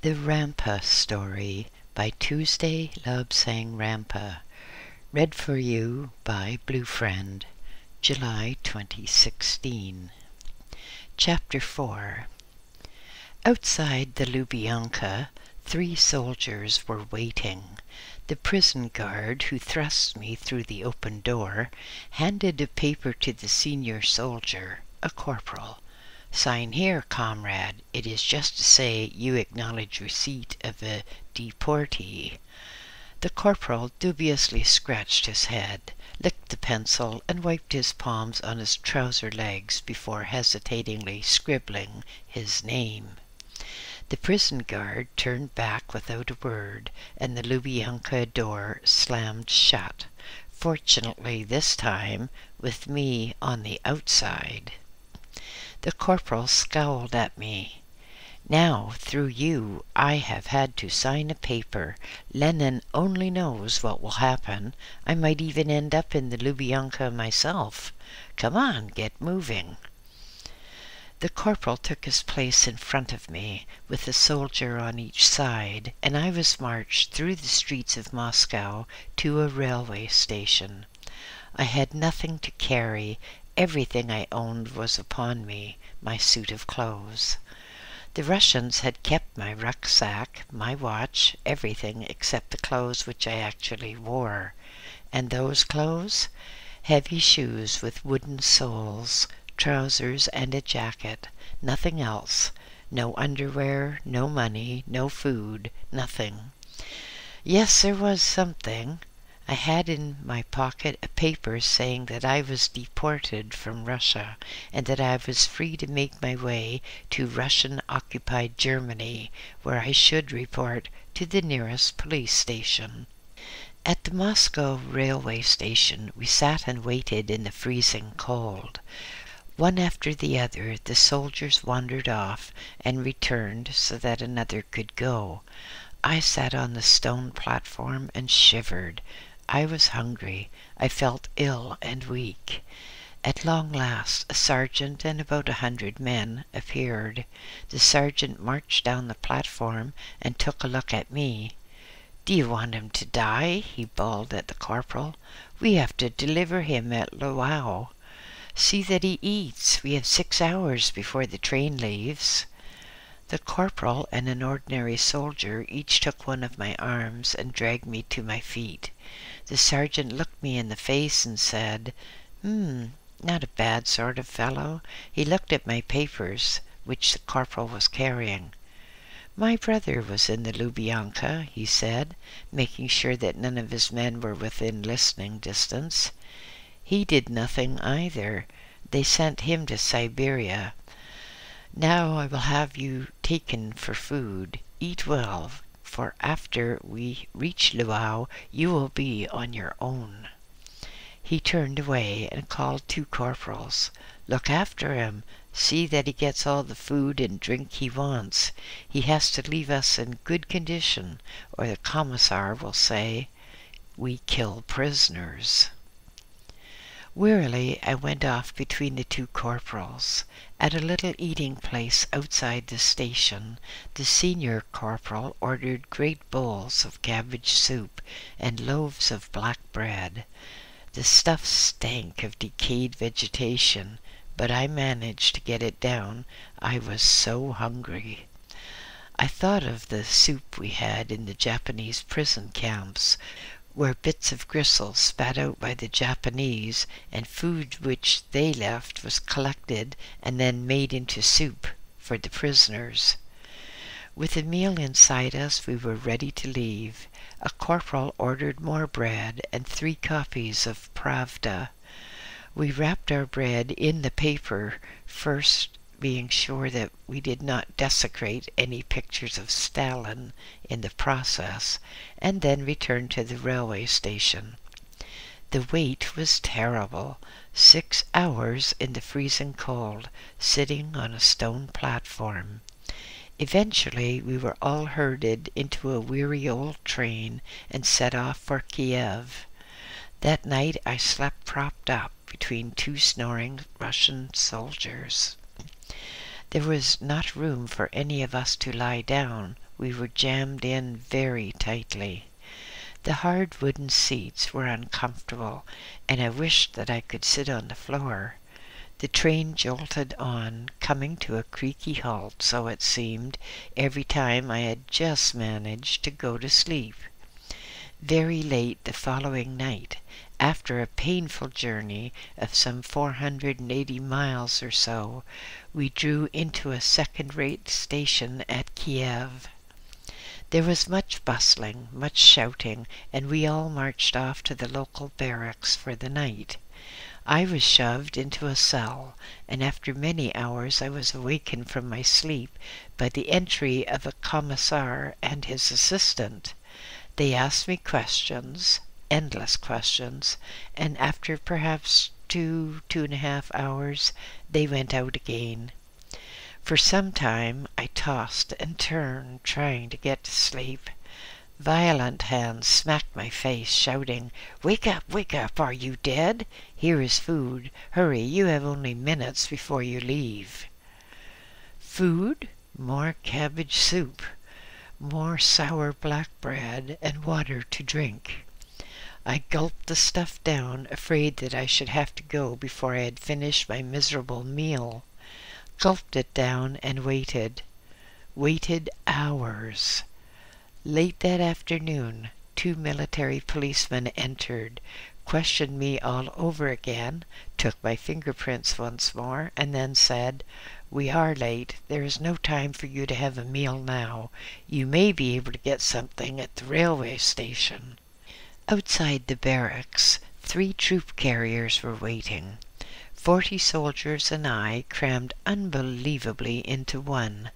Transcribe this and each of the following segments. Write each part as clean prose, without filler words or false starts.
The Rampa Story by Tuesday Lobsang Rampa. Read for you by BlueFriend, July 2016. Chapter 4. Outside the Lubyanka, 3 soldiers were waiting. The prison guard who thrust me through the open door handed a paper to the senior soldier, a corporal. "Sign here, comrade. It is just to say you acknowledge receipt of a deportee." The corporal dubiously scratched his head, licked the pencil, and wiped his palms on his trouser legs before hesitatingly scribbling his name. The prison guard turned back without a word, and the Lubyanka door slammed shut, fortunately this time with me on the outside. The corporal scowled at me. "Now, through you, I have had to sign a paper. Lenin only knows what will happen. I might even end up in the Lubyanka myself. Come on, get moving." The corporal took his place in front of me, with a soldier on each side, and I was marched through the streets of Moscow to a railway station. I had nothing to carry. Everything I owned was upon me, my suit of clothes. The Russians had kept my rucksack, my watch, everything except the clothes which I actually wore. And those clothes? Heavy shoes with wooden soles, trousers and a jacket, nothing else. No underwear, no money, no food, nothing. Yes, there was something. I had in my pocket a paper saying that I was deported from Russia, and that I was free to make my way to Russian-occupied Germany, where I should report to the nearest police station. At the Moscow railway station we sat and waited in the freezing cold. One after the other the soldiers wandered off and returned so that another could go. I sat on the stone platform and shivered. I was hungry. I felt ill and weak. At long last, a sergeant and about 100 men appeared. The sergeant marched down the platform and took a look at me. "Do you want him to die?" he bawled at the corporal. "We have to deliver him at Lwów. See that he eats. We have 6 hours before the train leaves." The corporal and an ordinary soldier each took one of my arms and dragged me to my feet. The sergeant looked me in the face and said, "Not a bad sort of fellow." He looked at my papers, which the corporal was carrying. "My brother was in the Lubyanka," he said, making sure that none of his men were within listening distance. "He did nothing either. They sent him to Siberia. Now I will have you taken for food. Eat well, for after we reach Lwów you will be on your own." He turned away and called 2 corporals. "Look after him. See that he gets all the food and drink he wants. He has to leave us in good condition, or the commissar will say, 'We kill prisoners.'" Wearily I went off between the 2 corporals. At a little eating place outside the station, the senior corporal ordered great bowls of cabbage soup and loaves of black bread. The stuff stank of decayed vegetation, but I managed to get it down. I was so hungry. I thought of the soup we had in the Japanese prison camps, where bits of gristle spat out by the Japanese and food which they left was collected and then made into soup for the prisoners. With the meal inside us, we were ready to leave. A corporal ordered more bread and 3 copies of Pravda. We wrapped our bread in the paper, first being sure that we did not desecrate any pictures of Stalin in the process, and then returned to the railway station. The wait was terrible. 6 hours in the freezing cold, sitting on a stone platform. Eventually we were all herded into a weary old train and set off for Kiev. That night I slept propped up between 2 snoring Russian soldiers. There was not room for any of us to lie down. we were jammed in very tightly. The hard wooden seats were uncomfortable, and I wished that I could sit on the floor. The train jolted on, coming to a creaky halt, so it seemed, every time I had just managed to go to sleep. Very late the following night, after a painful journey of some 480 miles or so, we drew into a second-rate station at Kiev. There was much bustling, much shouting, and we all marched off to the local barracks for the night. I was shoved into a cell, and after many hours I was awakened from my sleep by the entry of a commissar and his assistant. They asked me questions, endless questions, and after perhaps 2.5 hours, they went out again. For some time I tossed and turned, trying to get to sleep. Violent hands smacked my face, shouting, wake up, are you dead? Here is food. Hurry, you have only minutes before you leave." Food? More cabbage soup, more sour black bread, and water to drink. I gulped the stuff down, afraid that I should have to go before I had finished my miserable meal. Gulped it down and waited. Waited hours. Late that afternoon, 2 military policemen entered, questioned me all over again, took my fingerprints once more, and then said, "We are late. There is no time for you to have a meal now. You may be able to get something at the railway station." Outside the barracks, 3 troop carriers were waiting. 40 soldiers and I crammed unbelievably into one.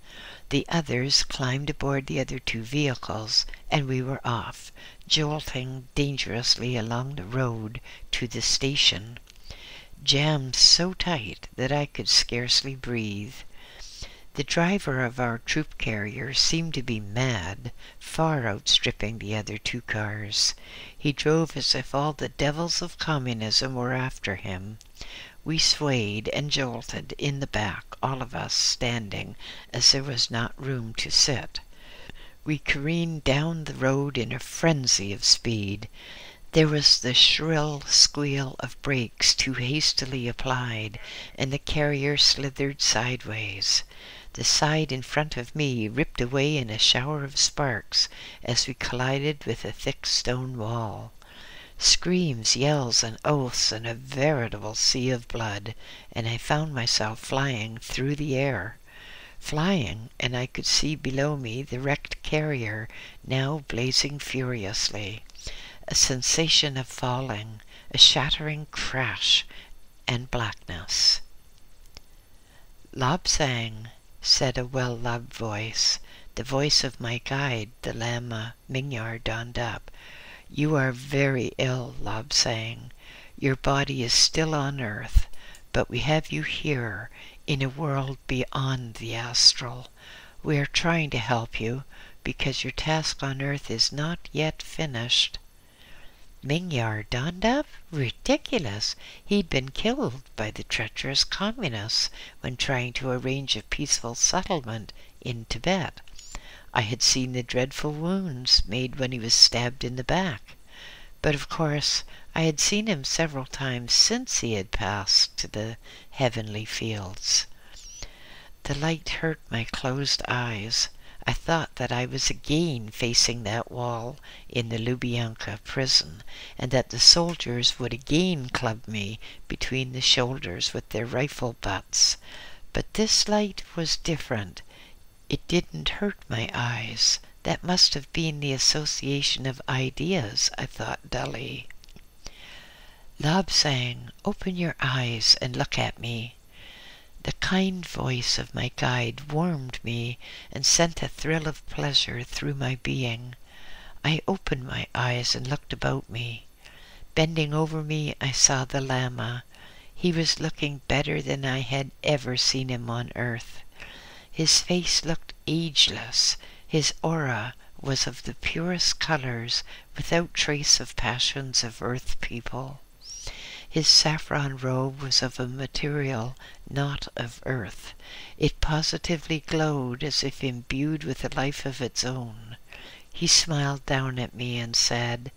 The others climbed aboard the other 2 vehicles, and we were off, jolting dangerously along the road to the station, jammed so tight that I could scarcely breathe. The driver of our troop carrier seemed to be mad, far outstripping the other 2 cars. He drove as if all the devils of communism were after him. We swayed and jolted in the back, all of us standing, as there was not room to sit. We careened down the road in a frenzy of speed. There was the shrill squeal of brakes too hastily applied, and the carrier slithered sideways. The side in front of me ripped away in a shower of sparks as we collided with a thick stone wall. Screams, yells, and oaths, and a veritable sea of blood, and I found myself flying through the air. Flying, and I could see below me the wrecked carrier, now blazing furiously. A sensation of falling, a shattering crash, and blackness. "Lobsang," said a well-loved voice, the voice of my guide, the Lama Mingyar Dondap. "You are very ill, Lobsang. Your body is still on earth, but we have you here, in a world beyond the astral. We are trying to help you, because your task on earth is not yet finished." Mingyar Dondap? Ridiculous! He'd been killed by the treacherous communists when trying to arrange a peaceful settlement in Tibet. I had seen the dreadful wounds made when he was stabbed in the back. But of course I had seen him several times since he had passed to the heavenly fields. The light hurt my closed eyes. I thought that I was again facing that wall in the Lubyanka prison, and that the soldiers would again club me between the shoulders with their rifle butts. But this light was different. It didn't hurt my eyes. That must have been the association of ideas, I thought dully. "Lobsang, open your eyes and look at me." The kind voice of my guide warmed me and sent a thrill of pleasure through my being. I opened my eyes and looked about me. Bending over me, I saw the Lama. He was looking better than I had ever seen him on earth. His face looked ageless. His aura was of the purest colors, without trace of passions of earth people. His saffron robe was of a material not of earth. It positively glowed as if imbued with a life of its own. He smiled down at me and said,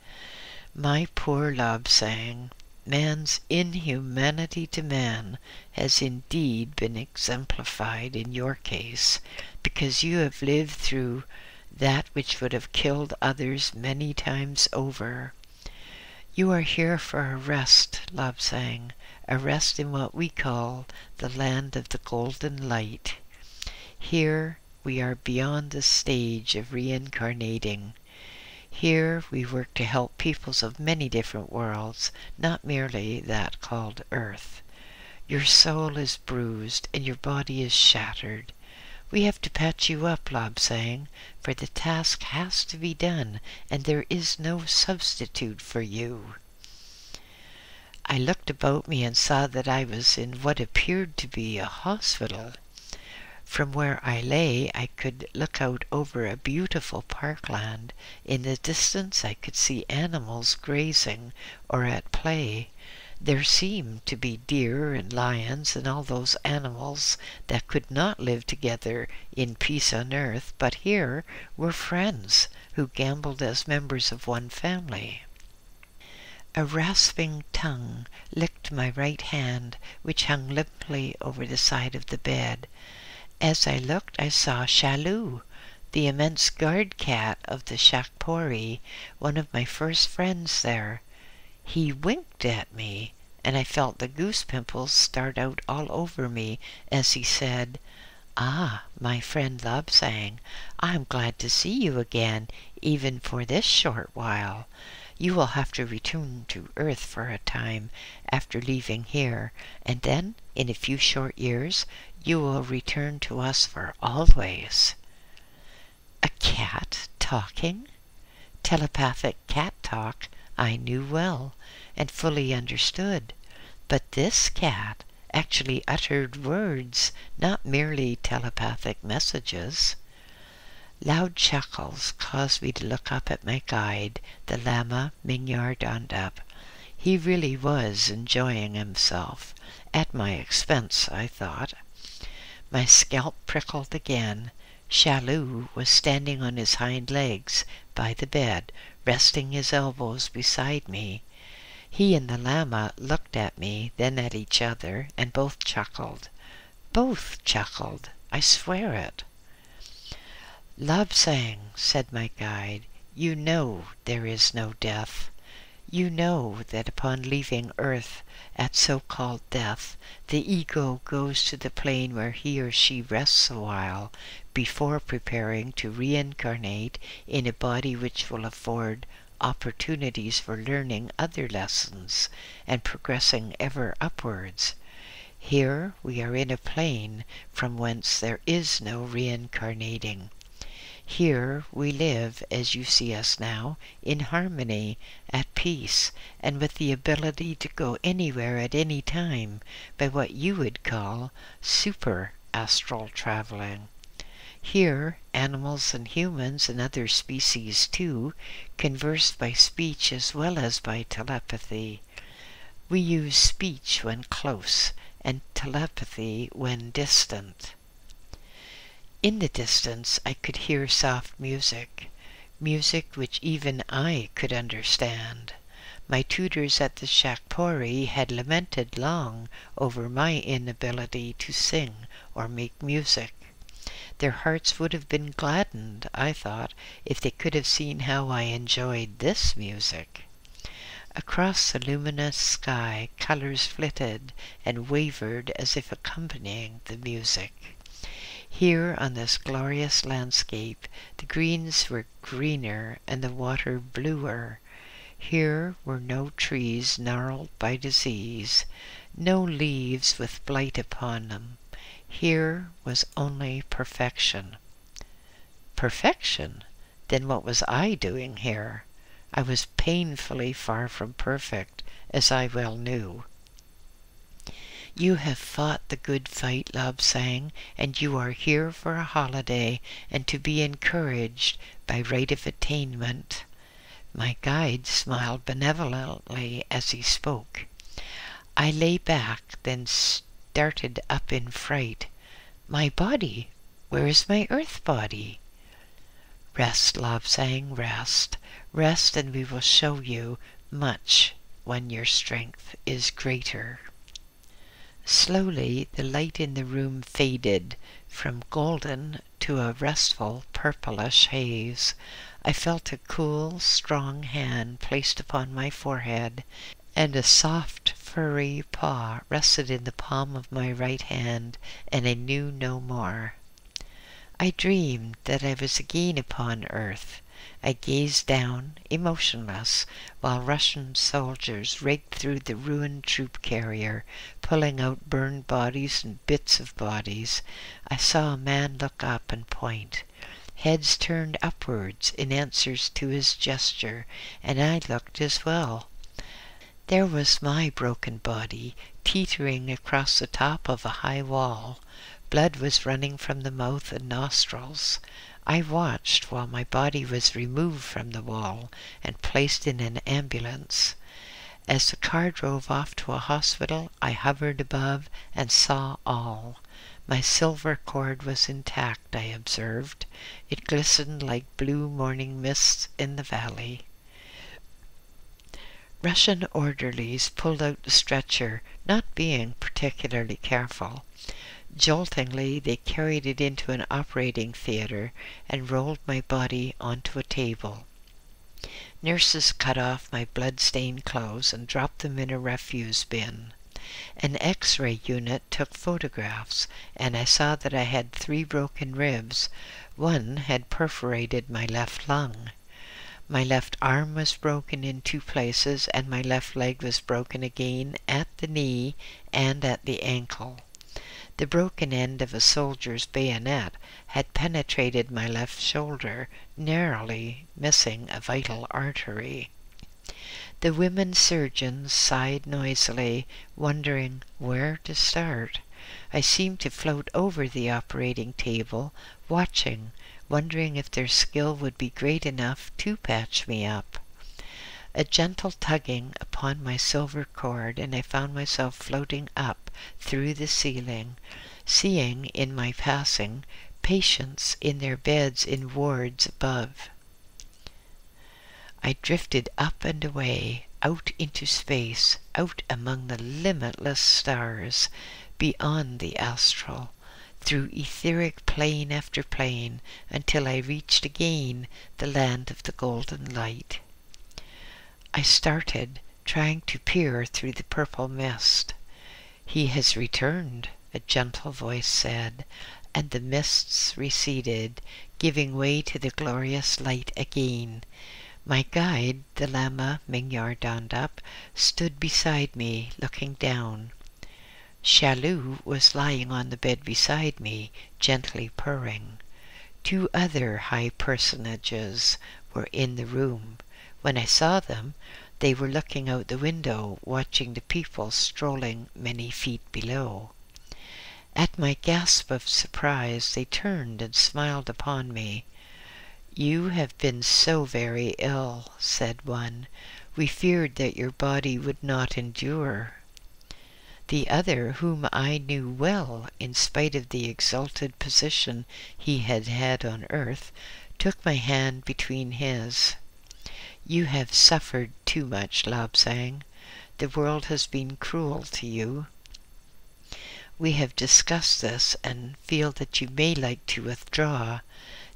"My poor Lobsang, man's inhumanity to man has indeed been exemplified in your case, because you have lived through that which would have killed others many times over. You are here for a rest, Lobsang, a rest in what we call the land of the golden light. Here we are beyond the stage of reincarnating. Here we work to help peoples of many different worlds, not merely that called Earth. Your soul is bruised and your body is shattered. We have to patch you up, Lobsang, for the task has to be done, and there is no substitute for you." I looked about me and saw that I was in what appeared to be a hospital. From where I lay, I could look out over a beautiful parkland. In the distance, I could see animals grazing or at play. There seemed to be deer and lions and all those animals that could not live together in peace on earth, but here were friends who gambled as members of one family. A rasping tongue licked my right hand, which hung limply over the side of the bed. As I looked, I saw Shalou, the immense guard cat of the Shakpori, one of my first friends there. He winked at me, and I felt the goose pimples start out all over me as he said, "Ah, my friend Lobsang, I'm glad to see you again, even for this short while. You will have to return to Earth for a time after leaving here, and then, in a few short years, you will return to us for always." A cat talking? Telepathic cat talk I knew well and fully understood, but this cat actually uttered words, not merely telepathic messages. Loud chuckles caused me to look up at my guide, the Lama Minyar Dandap. He really was enjoying himself, at my expense, I thought. My scalp prickled again. Shalou was standing on his hind legs by the bed, resting his elbows beside me. He and the Lama looked at me, then at each other, and both chuckled. Both chuckled, I swear it. "Lobsang," said my guide, "you know there is no death. You know that upon leaving Earth at so-called death, the ego goes to the plane where he or she rests a while before preparing to reincarnate in a body which will afford opportunities for learning other lessons and progressing ever upwards. Here we are in a plane from whence there is no reincarnating. Here we live, as you see us now, in harmony, at peace, and with the ability to go anywhere at any time by what you would call super-astral traveling. Here, animals and humans and other species, too, converse by speech as well as by telepathy. We use speech when close, and telepathy when distant." In the distance I could hear soft music, music which even I could understand. My tutors at the Shakpori had lamented long over my inability to sing or make music. Their hearts would have been gladdened, I thought, if they could have seen how I enjoyed this music. Across the luminous sky colors flitted and wavered as if accompanying the music. Here on this glorious landscape, the greens were greener and the water bluer. Here were no trees gnarled by disease, no leaves with blight upon them. Here was only perfection. Perfection? Then what was I doing here? I was painfully far from perfect, as I well knew. "You have fought the good fight," Lobsang, "and you are here for a holiday and to be encouraged by right of attainment." My guide smiled benevolently as he spoke. I lay back, then darted up in fright. My body? Where is my earth body? Rest, Lobsang, rest. Rest, and we will show you much when your strength is greater. Slowly the light in the room faded from golden to a restful purplish haze. I felt a cool, strong hand placed upon my forehead, and a soft, furry paw rested in the palm of my right hand, and I knew no more. I dreamed that I was again upon earth. I gazed down, emotionless, while Russian soldiers raked through the ruined troop carrier, pulling out burned bodies and bits of bodies. I saw a man look up and point. Heads turned upwards in answers to his gesture, and I looked as well. There was my broken body, teetering across the top of a high wall. Blood was running from the mouth and nostrils. I watched while my body was removed from the wall and placed in an ambulance. As the car drove off to a hospital, I hovered above and saw all. My silver cord was intact, I observed. It glistened like blue morning mists in the valley. Russian orderlies pulled out the stretcher, not being particularly careful. Joltingly, they carried it into an operating theater and rolled my body onto a table. Nurses cut off my blood-stained clothes and dropped them in a refuse bin. An X-ray unit took photographs, and I saw that I had 3 broken ribs. One had perforated my left lung. My left arm was broken in 2 places, and my left leg was broken again at the knee and at the ankle. The broken end of a soldier's bayonet had penetrated my left shoulder, narrowly missing a vital artery. The women surgeons sighed noisily, wondering where to start. I seemed to float over the operating table, watching, wondering if their skill would be great enough to patch me up. A gentle tugging upon my silver cord, and I found myself floating up through the ceiling, seeing in my passing patients in their beds in wards above. I drifted up and away, out into space, out among the limitless stars, beyond the astral, through etheric plane after plane, until I reached again the land of the golden light. I started, trying to peer through the purple mist. "He has returned," a gentle voice said, and the mists receded, giving way to the glorious light again. My guide, the Lama Mingyar Dandap, stood beside me, looking down. Shalu was lying on the bed beside me, gently purring. 2 other high personages were in the room. When I saw them, they were looking out the window, watching the people strolling many feet below. At my gasp of surprise, they turned and smiled upon me. "You have been so very ill," said one. "We feared that your body would not endure." The other, whom I knew well, in spite of the exalted position he had had on earth, took my hand between his. "You have suffered too much, Lobsang. The world has been cruel to you. We have discussed this and feel that you may like to withdraw.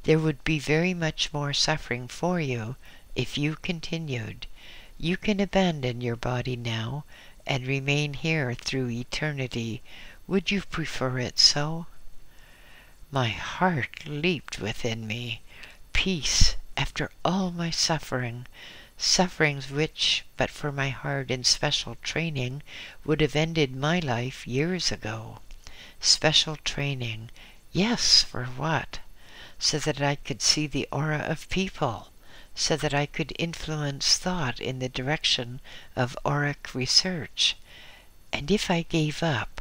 There would be very much more suffering for you if you continued. You can abandon your body now and remain here through eternity. Would you prefer it so?" My heart leaped within me. Peace after all my sufferings which, but for my hard and special training, would have ended my life years ago. Special training, yes, for what? So that I could see the aura of people, so that I could influence thought in the direction of auric research. And if I gave up,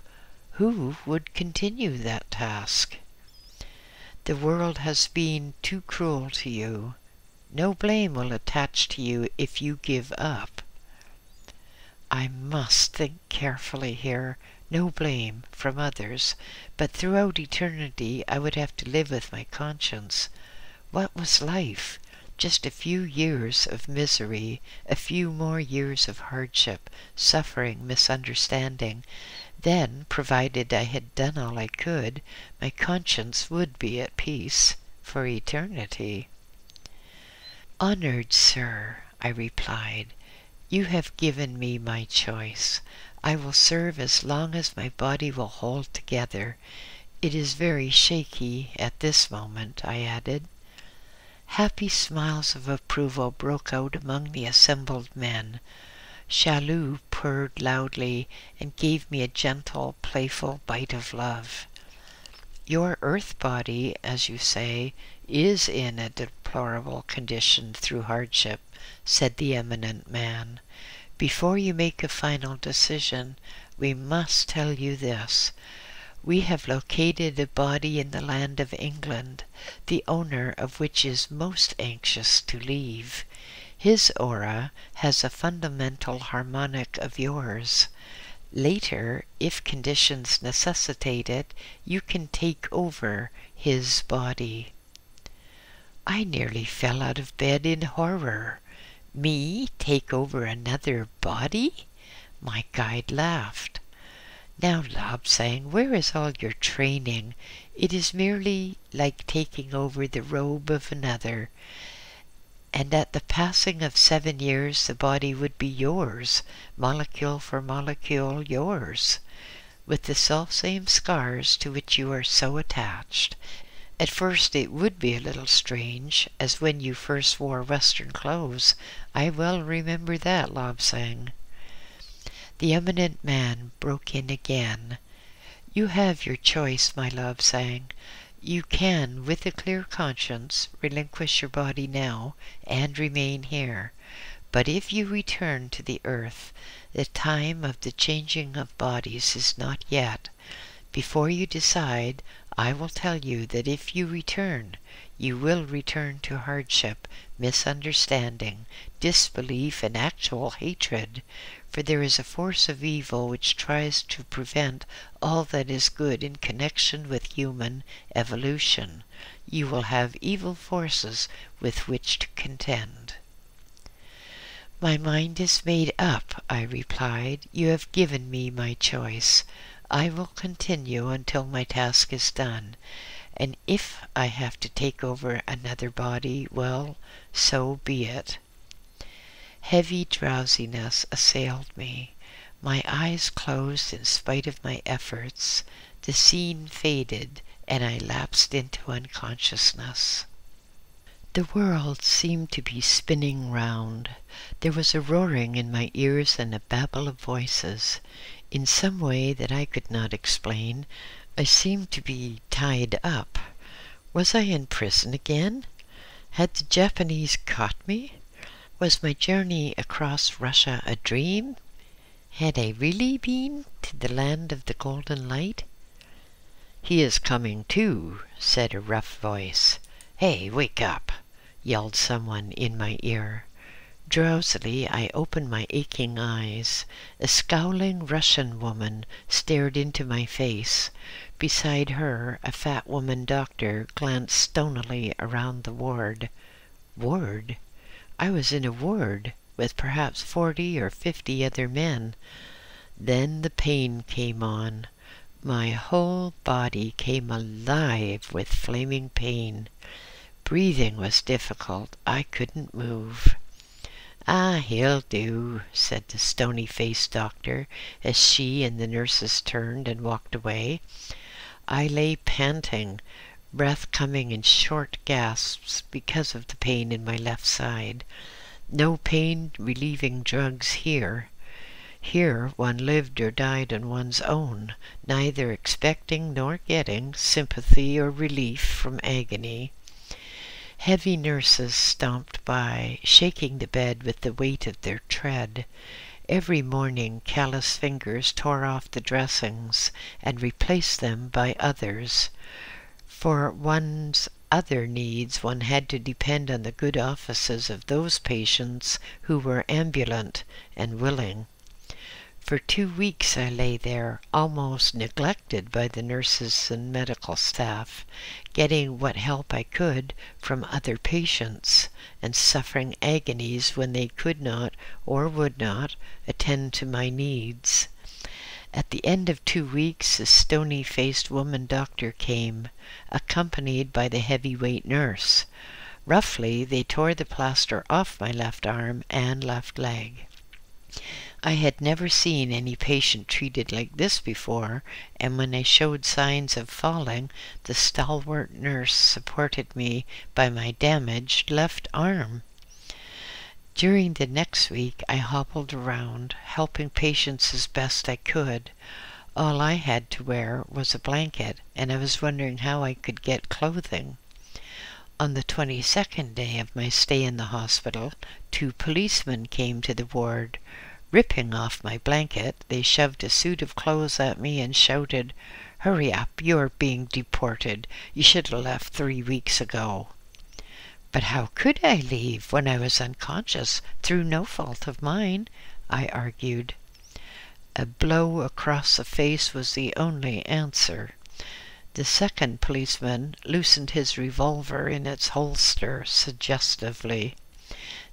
who would continue that task? The world has been too cruel to you. No blame will attach to you if you give up. I must think carefully here, no blame from others, but throughout eternity I would have to live with my conscience. What was life? Just a few years of misery, a few more years of hardship, suffering, misunderstanding. Then, provided I had done all I could, my conscience would be at peace for eternity. "Honored sir," I replied, "you have given me my choice. I will serve as long as my body will hold together. It is very shaky at this moment," I added. Happy smiles of approval broke out among the assembled men. Chalut purred loudly and gave me a gentle, playful bite of love. "Your earth body, as you say, is in a deplorable condition through hardship," said the eminent man. "Before you make a final decision, we must tell you this. We have located a body in the land of England, the owner of which is most anxious to leave. His aura has a fundamental harmonic of yours. Later, if conditions necessitate it, you can take over his body." I nearly fell out of bed in horror. Me take over another body? My guide laughed. "Now, Lobsang, where is all your training? It is merely like taking over the robe of another. And at the passing of 7 years, the body would be yours, molecule for molecule yours, with the selfsame scars to which you are so attached. At first it would be a little strange, as when you first wore Western clothes. I well remember that, Lobsang." The eminent man broke in again. "You have your choice, my Lobsang. You can, with a clear conscience, relinquish your body now and remain here. But if you return to the earth, the time of the changing of bodies is not yet. Before you decide, I will tell you that if you return, you will return to hardship, misunderstanding, disbelief, and actual hatred. For there is a force of evil which tries to prevent all that is good in connection with human evolution. You will have evil forces with which to contend." "My mind is made up," I replied. "You have given me my choice. I will continue until my task is done. And if I have to take over another body, well, so be it." Heavy drowsiness assailed me. My eyes closed in spite of my efforts. The scene faded, and I lapsed into unconsciousness. The world seemed to be spinning round. There was a roaring in my ears and a babble of voices. In some way that I could not explain, I seemed to be tied up. Was I in prison again? Had the Japanese caught me? Was my journey across Russia a dream? Had I really been to the land of the golden light? "He is coming too," said a rough voice. "Hey, wake up!" yelled someone in my ear. Drowsily, I opened my aching eyes. A scowling Russian woman stared into my face. Beside her, a fat woman doctor glanced stonily around the ward. Ward? I was in a ward with perhaps 40 or 50 other men. Then the pain came on. My whole body came alive with flaming pain. Breathing was difficult. I couldn't move. "Ah, he'll do," said the stony-faced doctor as she and the nurses turned and walked away. I lay panting, breath coming in short gasps because of the pain in my left side. No pain-relieving drugs here. Here one lived or died on one's own, neither expecting nor getting sympathy or relief from agony. Heavy nurses stomped by, shaking the bed with the weight of their tread. Every morning callous fingers tore off the dressings and replaced them by others. For one's other needs, one had to depend on the good offices of those patients who were ambulant and willing. For 2 weeks I lay there, almost neglected by the nurses and medical staff, getting what help I could from other patients, and suffering agonies when they could not or would not attend to my needs. At the end of 2 weeks, a stony-faced woman doctor came, accompanied by the heavyweight nurse. Roughly, they tore the plaster off my left arm and left leg. I had never seen any patient treated like this before, and when I showed signs of falling, the stalwart nurse supported me by my damaged left arm. During the next week, I hobbled around, helping patients as best I could. All I had to wear was a blanket, and I was wondering how I could get clothing. On the 22nd day of my stay in the hospital, 2 policemen came to the ward. Ripping off my blanket, they shoved a suit of clothes at me and shouted, "Hurry up, you are being deported. You should have left 3 weeks ago." "But how could I leave when I was unconscious through no fault of mine?" I argued. A blow across the face was the only answer. The second policeman loosened his revolver in its holster suggestively.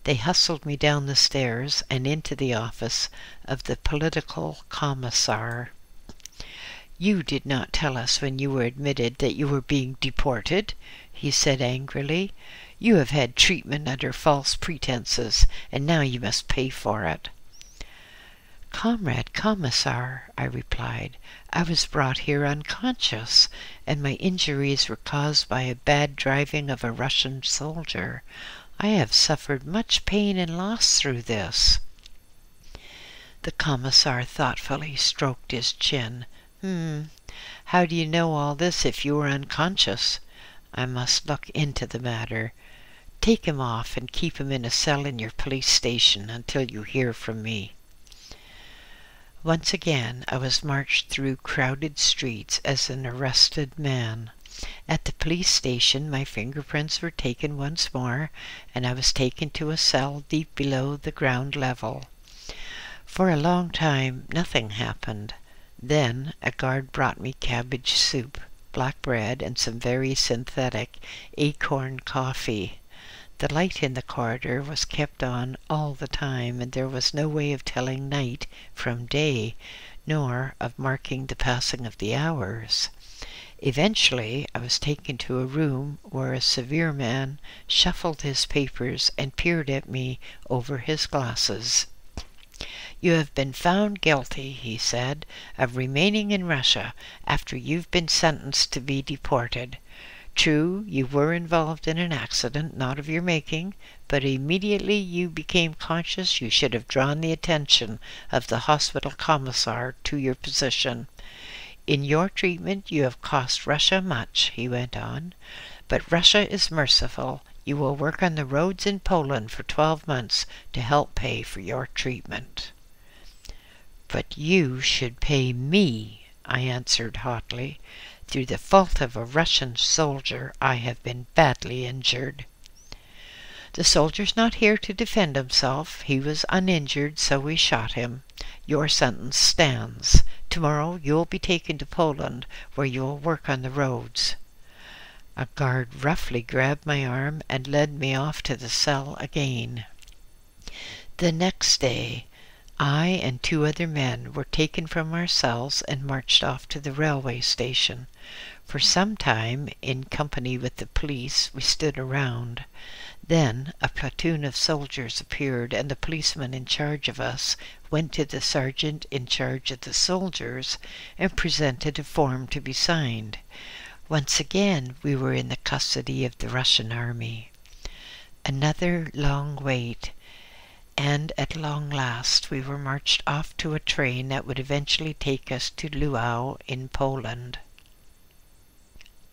They hustled me down the stairs and into the office of the political commissar. "You did not tell us when you were admitted that you were being deported," he said angrily. "You have had treatment under false pretenses, and now you must pay for it." "Comrade Commissar," I replied, "I was brought here unconscious, and my injuries were caused by a bad driving of a Russian soldier. I have suffered much pain and loss through this." The commissar thoughtfully stroked his chin. How do you know all this if you were unconscious? I must look into the matter. Take him off and keep him in a cell in your police station until you hear from me." Once again I was marched through crowded streets as an arrested man. At the police station my fingerprints were taken once more, and I was taken to a cell deep below the ground level. For a long time nothing happened. Then a guard brought me cabbage soup, black bread, and some very synthetic acorn coffee. The light in the corridor was kept on all the time, and there was no way of telling night from day, nor of marking the passing of the hours. Eventually I was taken to a room where a severe man shuffled his papers and peered at me over his glasses. "You have been found guilty," he said, "of remaining in Russia after you've been sentenced to be deported. True, you were involved in an accident not of your making, but immediately you became conscious you should have drawn the attention of the hospital commissar to your position. In your treatment you have cost Russia much," he went on, "but Russia is merciful. You will work on the roads in Poland for 12 months to help pay for your treatment." "But you should pay me," I answered hotly. "Through the fault of a Russian soldier I have been badly injured." "The soldier's not here to defend himself. He was uninjured, so we shot him. Your sentence stands. Tomorrow you'll be taken to Poland, where you'll work on the roads." A guard roughly grabbed my arm and led me off to the cell again. The next day, I and 2 other men were taken from our cells and marched off to the railway station. For some time, in company with the police, we stood around. Then a platoon of soldiers appeared, and the policeman in charge of us went to the sergeant in charge of the soldiers and presented a form to be signed. Once again we were in the custody of the Russian army. Another long wait, and at long last we were marched off to a train that would eventually take us to Luau in Poland.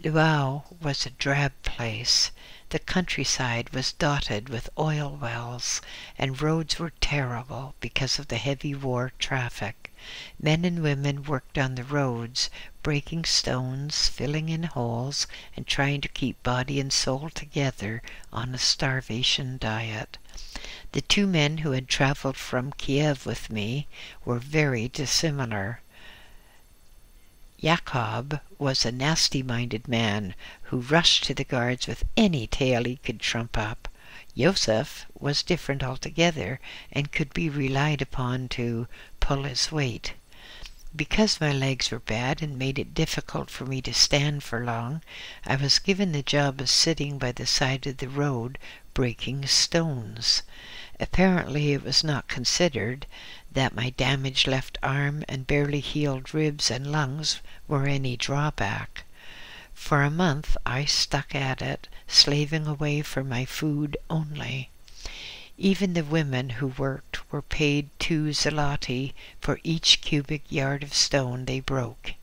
Luau was a drab place. The countryside was dotted with oil wells, and roads were terrible because of the heavy war traffic. Men and women worked on the roads, breaking stones, filling in holes, and trying to keep body and soul together on a starvation diet. The two men who had traveled from Kiev with me were very dissimilar. Jakob was a nasty-minded man who rushed to the guards with any tale he could trump up. Joseph was different altogether and could be relied upon to pull his weight. Because my legs were bad and made it difficult for me to stand for long, I was given the job of sitting by the side of the road breaking stones. Apparently it was not considered that my damaged left arm and barely healed ribs and lungs were any drawback. For a month I stuck at it, slaving away for my food only. Even the women who worked were paid 2 zloty for each cubic yard of stone they broke.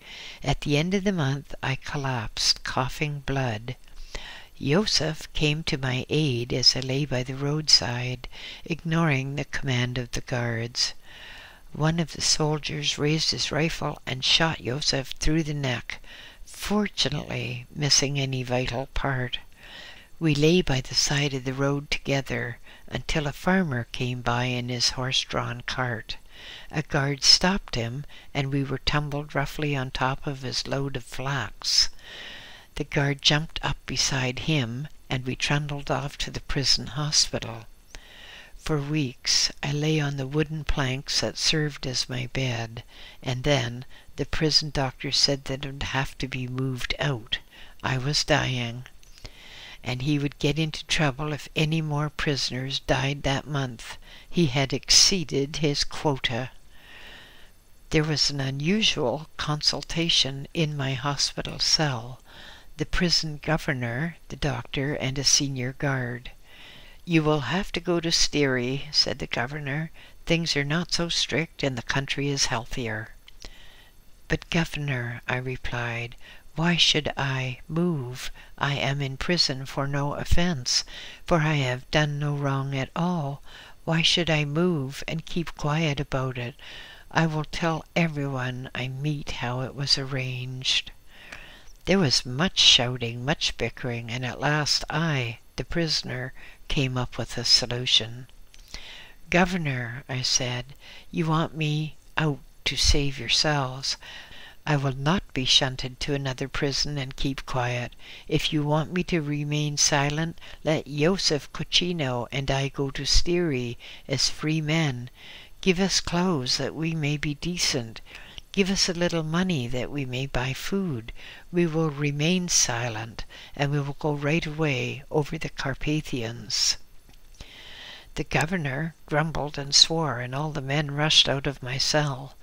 At the end of the month I collapsed, coughing blood. Joseph came to my aid as I lay by the roadside, ignoring the command of the guards. One of the soldiers raised his rifle and shot Joseph through the neck, fortunately missing any vital part. We lay by the side of the road together until a farmer came by in his horse-drawn cart. A guard stopped him, and we were tumbled roughly on top of his load of flax. The guard jumped up beside him, and we trundled off to the prison hospital. For weeks I lay on the wooden planks that served as my bed, and then the prison doctor said that it would have to be moved out. I was dying, and he would get into trouble if any more prisoners died that month. He had exceeded his quota. There was an unusual consultation in my hospital cell. The prison governor, the doctor, and a senior guard. "You will have to go to Styria," said the governor. "Things are not so strict and the country is healthier." "But, governor," I replied, "why should I move? I am in prison for no offense, for I have done no wrong at all. Why should I move and keep quiet about it? I will tell everyone I meet how it was arranged." There was much shouting, much bickering, and at last I, the prisoner, came up with a solution. "Governor," I said, "you want me out to save yourselves. I will not be shunted to another prison and keep quiet. If you want me to remain silent, let Joseph Cochino and I go to Styria as free men. Give us clothes that we may be decent. Give us a little money that we may buy food. We will remain silent, and we will go right away over the Carpathians." The governor grumbled and swore, and all the men rushed out of my cell.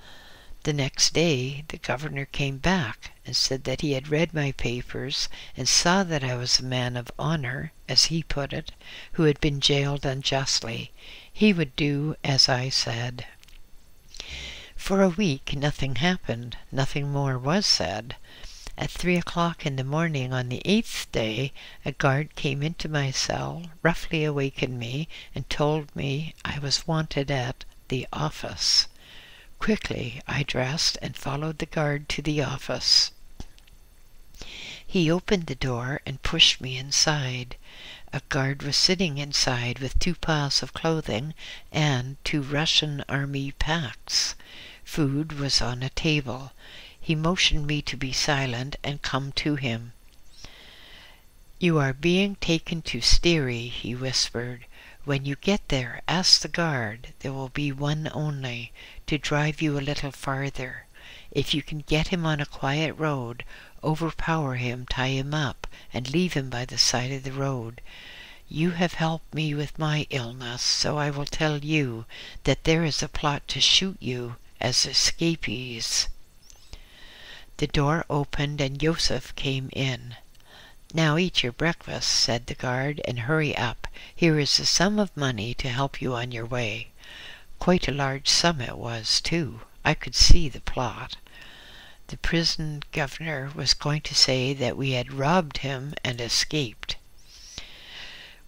The next day the governor came back and said that he had read my papers and saw that I was a man of honor, as he put it, who had been jailed unjustly. He would do as I said. For a week nothing happened. Nothing more was said. At 3 o'clock in the morning on the 8th day, a guard came into my cell, roughly awakened me, and told me I was wanted at the office. Quickly I dressed and followed the guard to the office. He opened the door and pushed me inside. A guard was sitting inside with 2 piles of clothing and 2 Russian army packs. Food was on a table. He motioned me to be silent and come to him. "You are being taken to Styria," he whispered. "When you get there, ask the guard, there will be one only, to drive you a little farther. If you can get him on a quiet road, overpower him, tie him up, and leave him by the side of the road. You have helped me with my illness, so I will tell you that there is a plot to shoot you as escapees." The door opened and Joseph came in. "Now eat your breakfast," said the guard, "and hurry up. Here is a sum of money to help you on your way." Quite a large sum it was, too. I could see the plot. The prison governor was going to say that we had robbed him and escaped.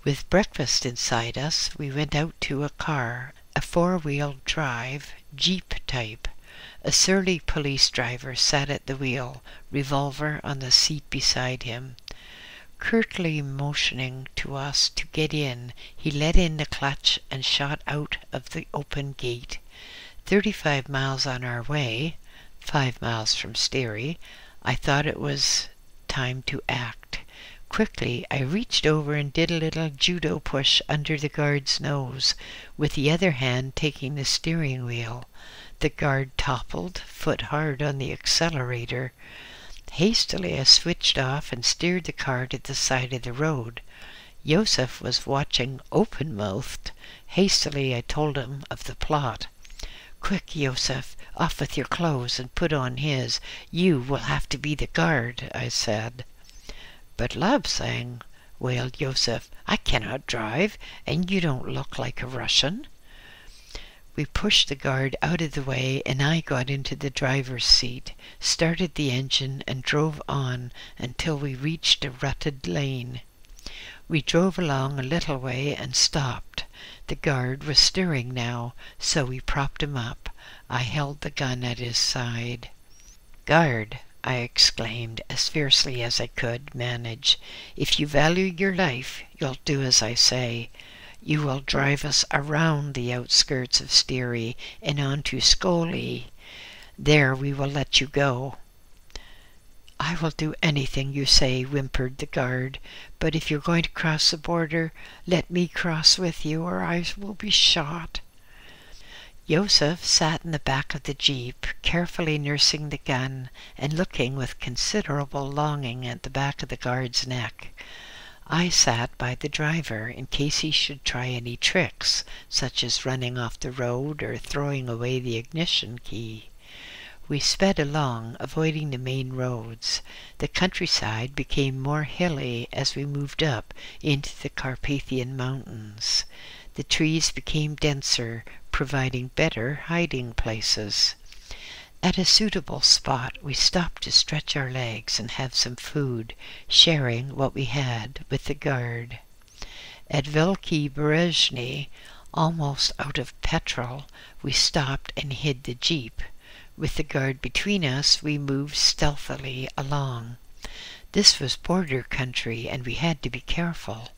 With breakfast inside us, we went out to a car, a 4-wheeled drive, Jeep type. A surly police driver sat at the wheel, revolver on the seat beside him. Curtly motioning to us to get in, he let in the clutch and shot out of the open gate. 35 miles on our way, 5 miles from Styria, I thought it was time to act. Quickly, I reached over and did a little judo push under the guard's nose, with the other hand taking the steering wheel. The guard toppled, foot hard on the accelerator. Hastily, I switched off and steered the car to the side of the road. Joseph was watching open-mouthed. Hastily, I told him of the plot. "Quick, Joseph, off with your clothes and put on his. You will have to be the guard," I said. "But Labsang," wailed Joseph, "I cannot drive, and you don't look like a Russian." We pushed the guard out of the way, and I got into the driver's seat, started the engine, and drove on until we reached a rutted lane. We drove along a little way and stopped. The guard was stirring now, so we propped him up. I held the gun at his side. "Guard," I exclaimed as fiercely as I could manage, "if you value your life, you'll do as I say. You will drive us around the outskirts of Styria and on to Skoli. There we will let you go." "I will do anything you say," whimpered the guard, "but if you're going to cross the border, let me cross with you or I will be shot." Joseph sat in the back of the jeep, carefully nursing the gun and looking with considerable longing at the back of the guard's neck. I sat by the driver in case he should try any tricks, such as running off the road or throwing away the ignition key. We sped along, avoiding the main roads. The countryside became more hilly as we moved up into the Carpathian Mountains. The trees became denser, providing better hiding places. At a suitable spot, we stopped to stretch our legs and have some food, sharing what we had with the guard. At Veliki Berezhny, almost out of petrol, we stopped and hid the jeep. With the guard between us, we moved stealthily along. This was border country, and we had to be careful.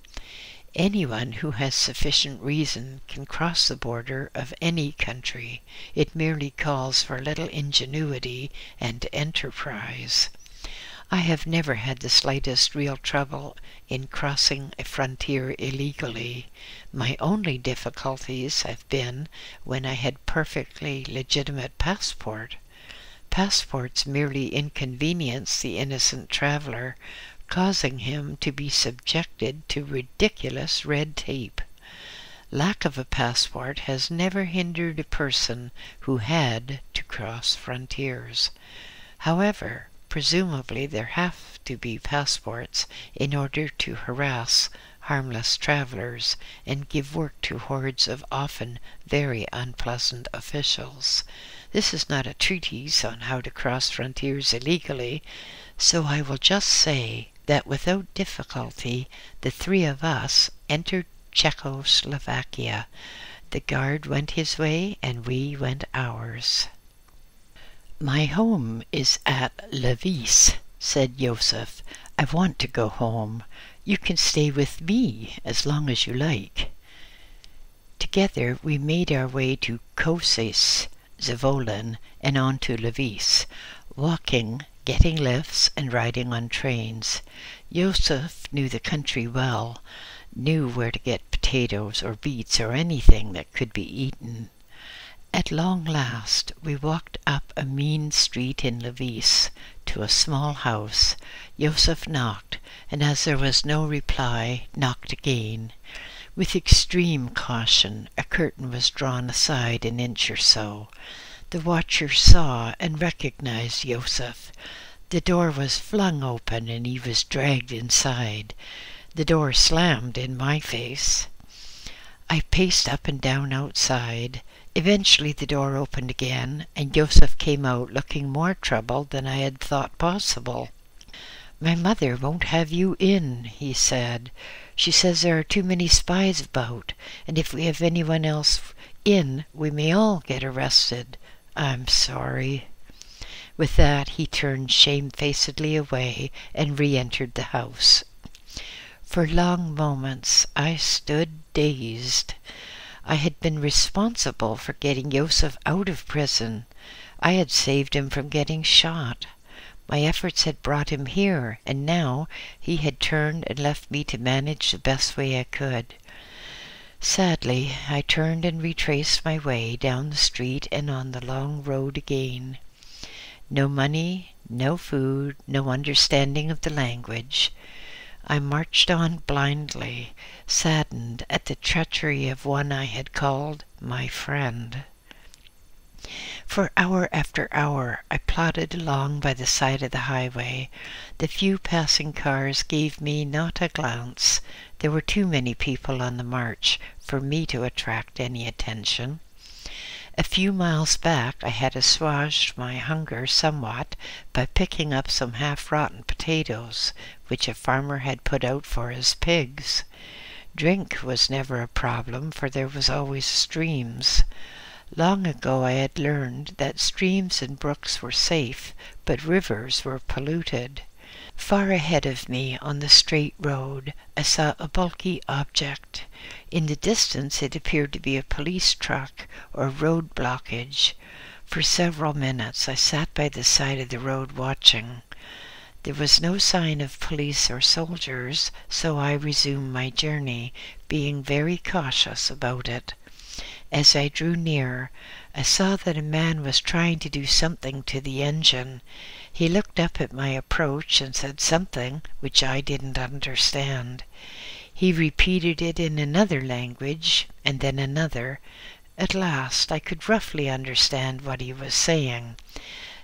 Anyone who has sufficient reason can cross the border of any country. It merely calls for a little ingenuity and enterprise. I have never had the slightest real trouble in crossing a frontier illegally. My only difficulties have been when I had perfectly legitimate passport. Passports merely inconvenience the innocent traveler, causing him to be subjected to ridiculous red tape. Lack of a passport has never hindered a person who had to cross frontiers. However, presumably there have to be passports in order to harass harmless travelers and give work to hordes of often very unpleasant officials. This is not a treatise on how to cross frontiers illegally, so I will just say that without difficulty the three of us entered Czechoslovakia. The guard went his way and we went ours. "My home is at Lviv," said Joseph. "I want to go home. You can stay with me as long as you like." Together we made our way to Kosice, Zvolin, and on to Lviv, walking, getting lifts, and riding on trains. Joseph knew the country well, knew where to get potatoes or beets or anything that could be eaten. At long last, we walked up a mean street in Lviv to a small house. Joseph knocked, and as there was no reply, knocked again. With extreme caution, a curtain was drawn aside an inch or so. The watcher saw and recognized Joseph. The door was flung open and he was dragged inside. The door slammed in my face. I paced up and down outside. Eventually the door opened again, and Joseph came out looking more troubled than I had thought possible. "My mother won't have you in," he said. "She says there are too many spies about, and if we have anyone else in, we may all get arrested. I'm sorry." With that, he turned shamefacedly away and re-entered the house. For long moments I stood dazed. I had been responsible for getting Josef out of prison. I had saved him from getting shot. My efforts had brought him here, and now he had turned and left me to manage the best way I could. Sadly, I turned and retraced my way down the street and on the long road again. No money, no food, no understanding of the language. I marched on blindly, saddened at the treachery of one I had called my friend. For hour after hour I plodded along by the side of the highway. The few passing cars gave me not a glance. There were too many people on the march for me to attract any attention. A few miles back I had assuaged my hunger somewhat by picking up some half-rotten potatoes, which a farmer had put out for his pigs. Drink was never a problem, for there was always streams. Long ago I had learned that streams and brooks were safe, but rivers were polluted. Far ahead of me on the straight road I saw a bulky object. In the distance it appeared to be a police truck or road blockage. For several minutes I sat by the side of the road watching. There was no sign of police or soldiers, so I resumed my journey, being very cautious about it. As I drew near, I saw that a man was trying to do something to the engine. He looked up at my approach and said something which I didn't understand. He repeated it in another language, and then another. At last I could roughly understand what he was saying.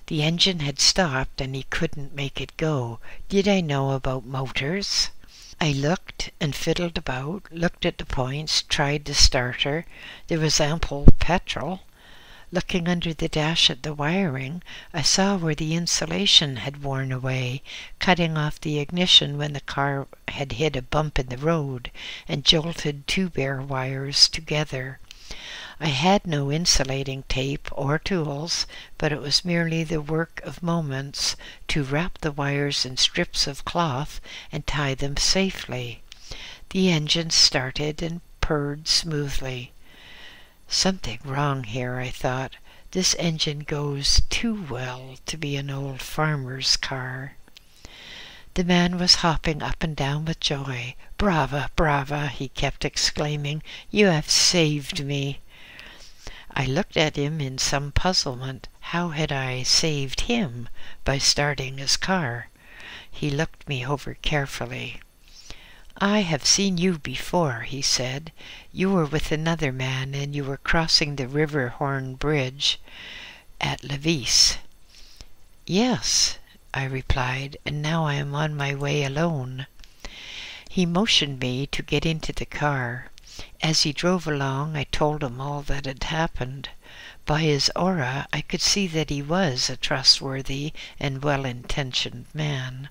The engine had stopped and he couldn't make it go. Did I know about motors? I looked and fiddled about, looked at the points, tried the starter. There was ample petrol. Looking under the dash at the wiring, I saw where the insulation had worn away, cutting off the ignition when the car had hit a bump in the road and jolted two bare wires together. I had no insulating tape or tools, but it was merely the work of moments to wrap the wires in strips of cloth and tie them safely. The engine started and purred smoothly. Something wrong here, I thought. This engine goes too well to be an old farmer's car. The man was hopping up and down with joy. "Brava, brava," he kept exclaiming. "You have saved me." I looked at him in some puzzlement. How had I saved him? By starting his car. He looked me over carefully. "I have seen you before," he said. "You were with another man, and you were crossing the River Horn Bridge at Levis." "Yes," I replied, "and now I am on my way alone." He motioned me to get into the car. As he drove along, I told him all that had happened. By his aura, I could see that he was a trustworthy and well-intentioned man.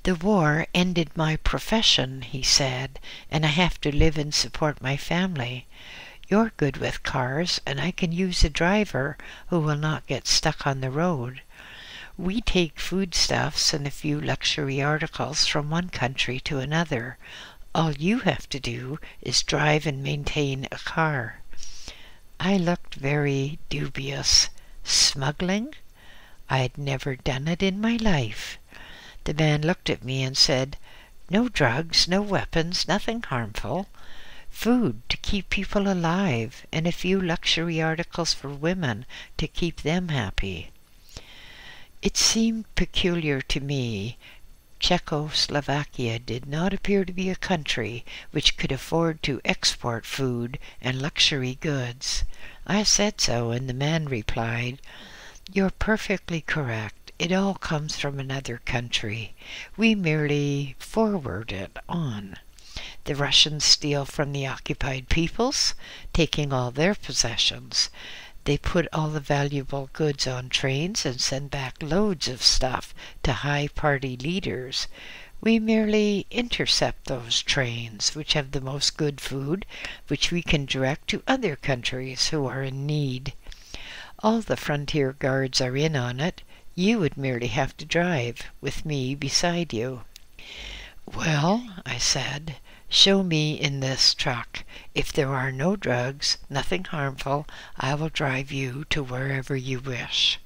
"The war ended my profession," he said, "and I have to live and support my family. You're good with cars, and I can use a driver who will not get stuck on the road. We take foodstuffs and a few luxury articles from one country to another. All you have to do is drive and maintain a car." I looked very dubious. Smuggling? I had never done it in my life. The man looked at me and said, "No drugs, no weapons, nothing harmful. Food to keep people alive, and a few luxury articles for women to keep them happy." It seemed peculiar to me. Czechoslovakia did not appear to be a country which could afford to export food and luxury goods. I said so, and the man replied, "You're perfectly correct. It all comes from another country. We merely forward it on. The Russians steal from the occupied peoples, taking all their possessions. They put all the valuable goods on trains and send back loads of stuff to high party leaders. We merely intercept those trains, which have the most good food, which we can direct to other countries who are in need. All the frontier guards are in on it. You would merely have to drive, with me beside you." "Well," I said, "show me in this truck. If there are no drugs, nothing harmful, I will drive you to wherever you wish."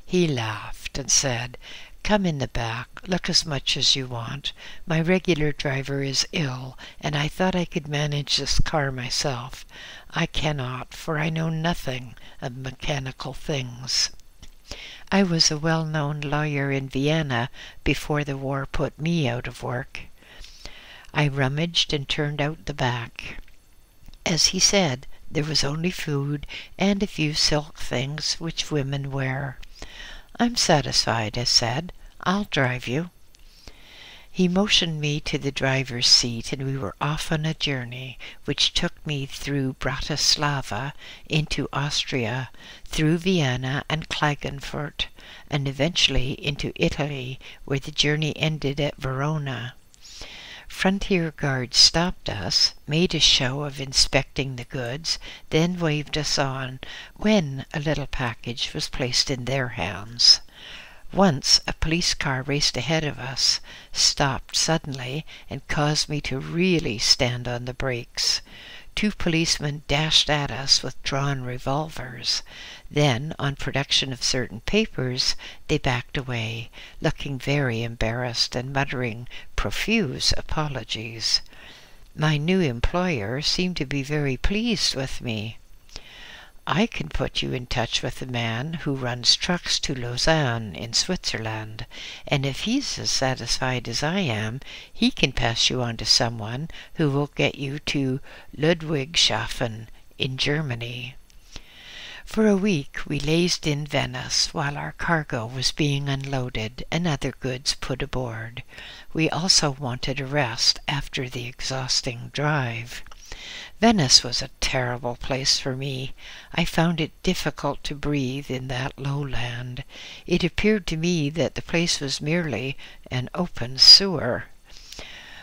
He laughed and said, "Come in the back, look as much as you want. My regular driver is ill, and I thought I could manage this car myself. I cannot, for I know nothing of mechanical things. I was a well-known lawyer in Vienna before the war put me out of work." I rummaged and turned out the back. As he said, there was only food and a few silk things which women wear. "I'm satisfied," I said. "I'll drive you." He motioned me to the driver's seat, and we were off on a journey which took me through Bratislava into Austria, through Vienna and Klagenfurt, and eventually into Italy, where the journey ended at Verona. Frontier guards stopped us, made a show of inspecting the goods, then waved us on, when a little package was placed in their hands. Once a police car raced ahead of us, stopped suddenly, and caused me to really stand on the brakes. 2 policemen dashed at us with drawn revolvers. Then, on production of certain papers, they backed away, looking very embarrassed and muttering profuse apologies. My new employer seemed to be very pleased with me. "I can put you in touch with a man who runs trucks to Lausanne in Switzerland, and if he's as satisfied as I am, he can pass you on to someone who will get you to Ludwigshafen in Germany." For a week we lazed in Venice while our cargo was being unloaded and other goods put aboard. We also wanted a rest after the exhausting drive. Venice was a terrible place for me. I found it difficult to breathe in that lowland. It appeared to me that the place was merely an open sewer.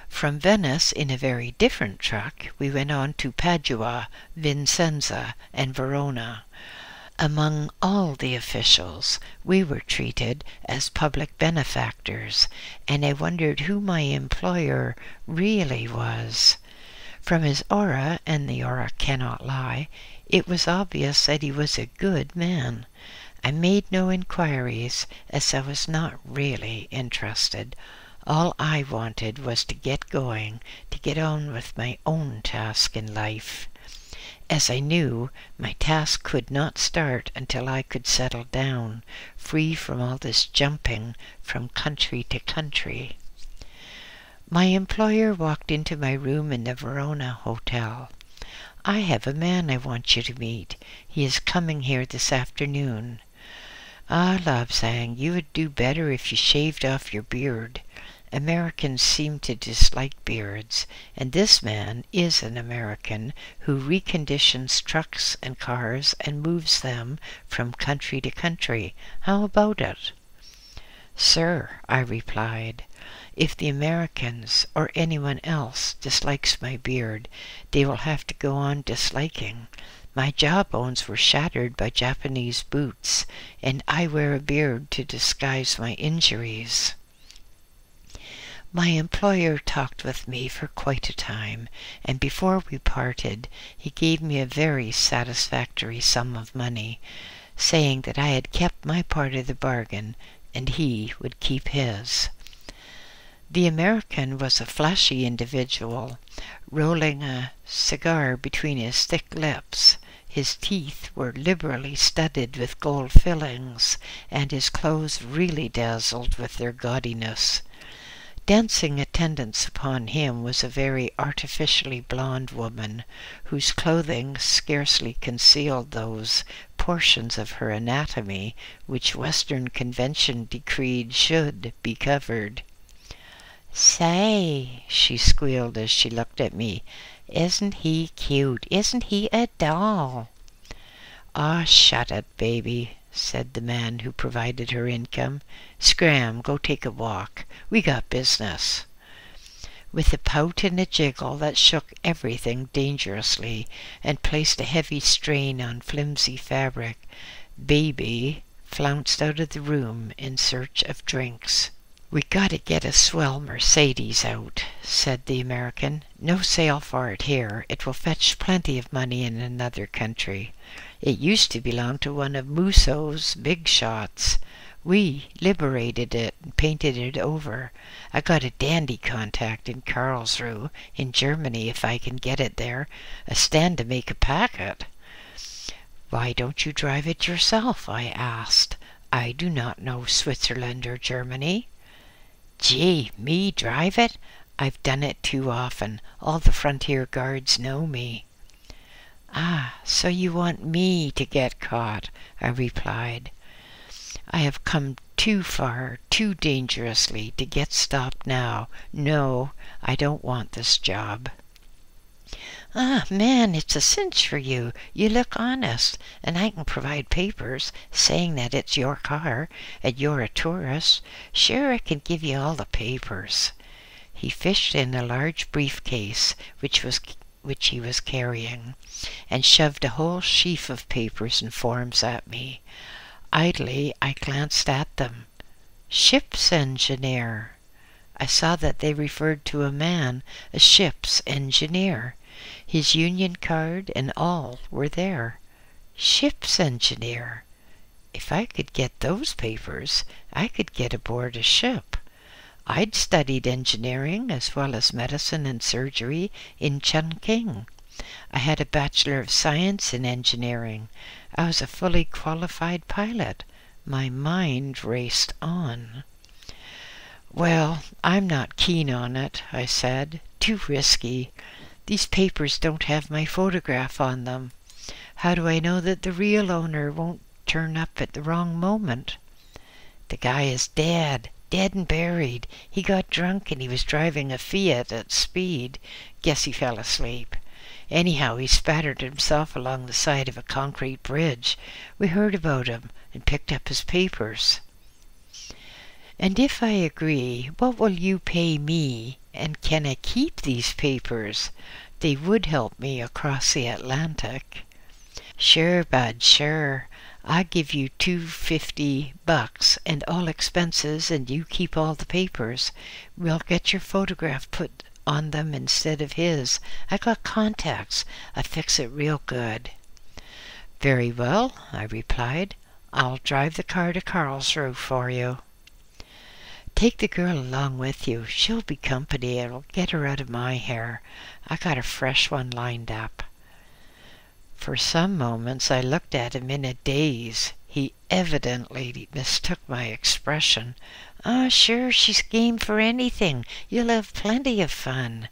From Venice, in a very different truck, we went on to Padua, Vicenza, and Verona. Among all the officials, we were treated as public benefactors, and I wondered who my employer really was. From his aura, and the aura cannot lie, it was obvious that he was a good man. I made no inquiries, as I was not really interested. All I wanted was to get going, to get on with my own task in life. As I knew, my task could not start until I could settle down, free from all this jumping from country to country. My employer walked into my room in the Verona hotel. "I have a man I want you to meet. He is coming here this afternoon." "Ah, Lobsang, you would do better if you shaved off your beard. Americans seem to dislike beards, and this man is an American who reconditions trucks and cars and moves them from country to country. How about it?" "Sir," I replied, "if the Americans or anyone else dislikes my beard, they will have to go on disliking. My jawbones were shattered by Japanese boots, and I wear a beard to disguise my injuries." My employer talked with me for quite a time, and before we parted, he gave me a very satisfactory sum of money, saying that I had kept my part of the bargain, and he would keep his. The American was a flashy individual, rolling a cigar between his thick lips. His teeth were liberally studded with gold fillings, and his clothes really dazzled with their gaudiness. Dancing attendance upon him was a very artificially blonde woman, whose clothing scarcely concealed those portions of her anatomy which Western convention decreed should be covered. "Say," she squealed as she looked at me, "isn't he cute? Isn't he a doll?" "Aw, shut it, baby," said the man who provided her income. "Scram, go take a walk. We got business." With a pout and a jiggle that shook everything dangerously and placed a heavy strain on flimsy fabric, Baby flounced out of the room in search of drinks. "We gotta get a swell Mercedes out," said the American. "No sale for it here. It will fetch plenty of money in another country. It used to belong to one of Musso's big shots. We liberated it and painted it over. I got a dandy contact in Karlsruhe, in Germany, if I can get it there. A stand to make a packet." "Why don't you drive it yourself?" I asked. "I do not know Switzerland or Germany." "Gee, me drive it? I've done it too often. All the frontier guards know me." "Ah, so you want me to get caught," I replied. "I have come too far, too dangerously, to get stopped now. No, I don't want this job." "Ah, man, it's a cinch for you. You look honest, and I can provide papers saying that it's your car and you're a tourist. Sure, I can give you all the papers." He fished in a large briefcase which he was carrying, and shoved a whole sheaf of papers and forms at me. Idly, I glanced at them. Ship's engineer. I saw that they referred to a man, a ship's engineer. His union card and all were there. Ship's engineer. If I could get those papers, I could get aboard a ship. I'd studied engineering as well as medicine and surgery in Chungking. I had a Bachelor of Science in engineering. I was a fully qualified pilot. My mind raced on. "Well, I'm not keen on it," I said. "Too risky. These papers don't have my photograph on them. How do I know that the real owner won't turn up at the wrong moment?" "The guy is dead and buried. He got drunk and he was driving a Fiat at speed. Guess he fell asleep. Anyhow, he spattered himself along the side of a concrete bridge. We heard about him and picked up his papers." "And if I agree, what will you pay me? And can I keep these papers? They would help me across the Atlantic." "Sure, bud, sure. I'll give you $250 and all expenses, and you keep all the papers. We'll get your photograph put on them instead of his. I got contacts. I fix it real good." "Very well," I replied. "I'll drive the car to Karlsruhe for you." "Take the girl along with you. She'll be company. It'll get her out of my hair. I got a fresh one lined up." For some moments I looked at him in a daze. He evidently mistook my expression. "Ah, sure, she's game for anything. You'll have plenty of fun."